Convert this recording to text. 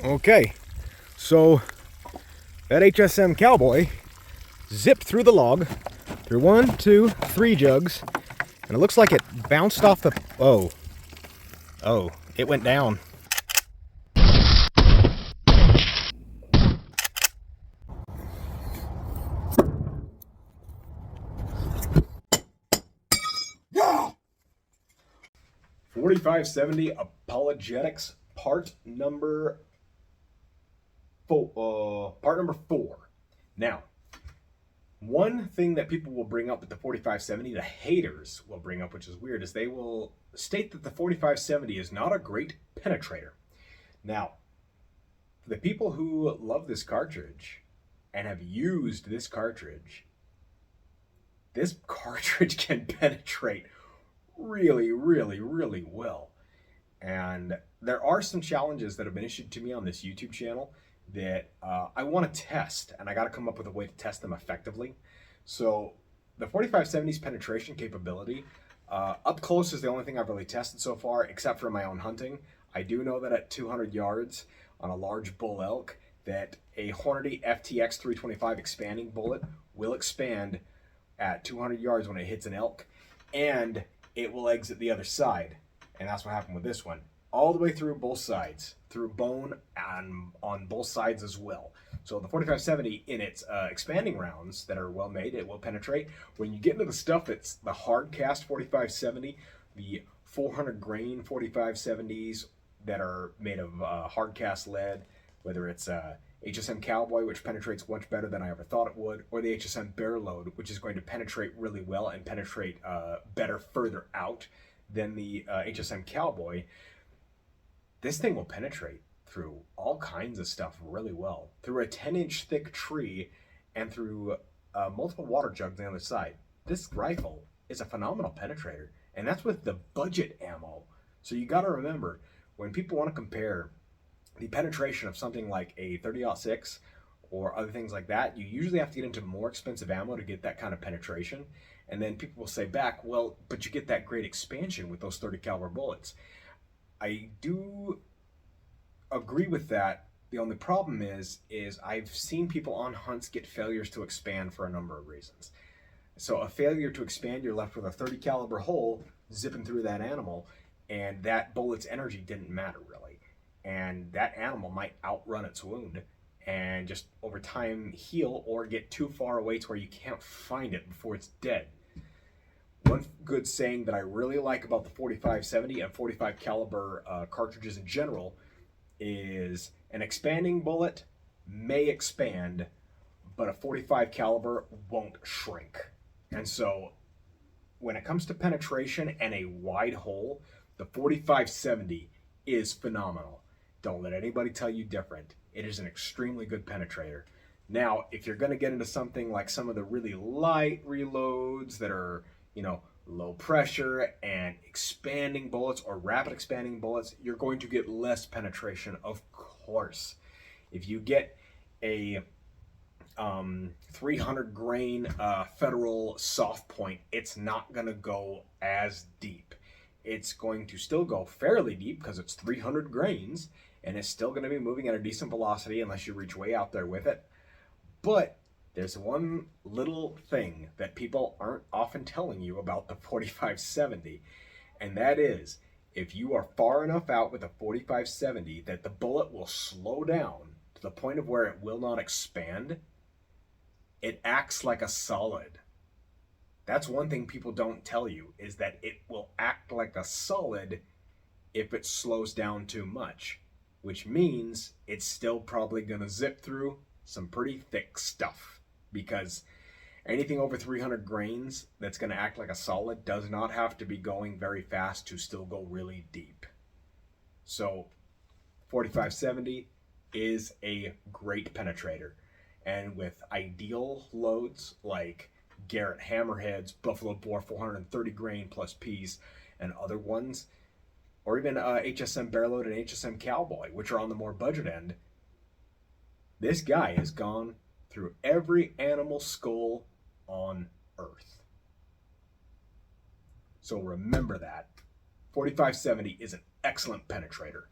Okay, so that HSM Cowboy zipped through the log, through 1, 2, 3 jugs, and it looks like it bounced off the... Oh, it went down. Yeah! 4570 Apologetics, part number 4. Now, one thing that people will bring up with the 4570, the haters will bring up, which is weird, is they will state that the 4570 is not a great penetrator. Now, the people who love this cartridge and have used this cartridge can penetrate really, really, really well. And there are some challenges that have been issued to me on this YouTube channel that I want to test, and I got to come up with a way to test them effectively. So the 4570's penetration capability, up close is the only thing I've really tested so far, except for my own hunting. I do know that at 200 yards on a large bull elk, that a Hornady FTX 325 expanding bullet will expand at 200 yards when it hits an elk, and it will exit the other side. And that's what happened with this one. All the way through both sides, through bone and on both sides as well. So the 4570 in its expanding rounds that are well made, it will penetrate. When you get into the stuff that's the hard cast 4570, the 400 grain 4570s that are made of hard cast lead, whether it's HSM Cowboy, which penetrates much better than I ever thought it would, or the HSM Bear Load, which is going to penetrate really well and penetrate better further out than the HSM Cowboy, this thing will penetrate through all kinds of stuff really well. Through a 10-inch thick tree and through multiple water jugs on the other side. This rifle is a phenomenal penetrator, and that's with the budget ammo. So you got to remember, when people want to compare the penetration of something like a 30-06 or other things like that, you usually have to get into more expensive ammo to get that kind of penetration. And then people will say back, well, but you get that great expansion with those 30 caliber bullets. I do agree with that. The only problem is I've seen people on hunts get failures to expand for a number of reasons. So a failure to expand, you're left with a 30 caliber hole zipping through that animal, and that bullet's energy didn't matter really. And that animal might outrun its wound and just over time heal or get too far away to where you can't find it before it's dead. One good saying that I really like about the 4570 and 45 caliber cartridges in general is an expanding bullet may expand, but a 45 caliber won't shrink. And so when it comes to penetration and a wide hole, the 4570 is phenomenal. Don't let anybody tell you different. It is an extremely good penetrator. Now, if you're going to get into something like some of the really light reloads that are, low pressure and expanding bullets or rapid expanding bullets, you're going to get less penetration, of course. If you get a 300 grain federal soft point, it's not going to go as deep. It's going to still go fairly deep because it's 300 grains, and it's still going to be moving at a decent velocity unless you reach way out there with it. But there's one little thing that people aren't often telling you about the 4570, and that is if you are far enough out with a 4570 that the bullet will slow down to the point of where it will not expand, it acts like a solid. That's one thing people don't tell you, is that it will act like a solid if it slows down too much, which means it's still probably going to zip through some pretty thick stuff, because anything over 300 grains that's going to act like a solid does not have to be going very fast to still go really deep. So 4570 is a great penetrator, and with ideal loads like Garrett Hammerheads, Buffalo Bore 430 grain plus Ps, and other ones, or even HSM Bearload and HSM Cowboy, which are on the more budget end, this guy has gone through every animal skull on Earth. So remember that. 4570 is an excellent penetrator.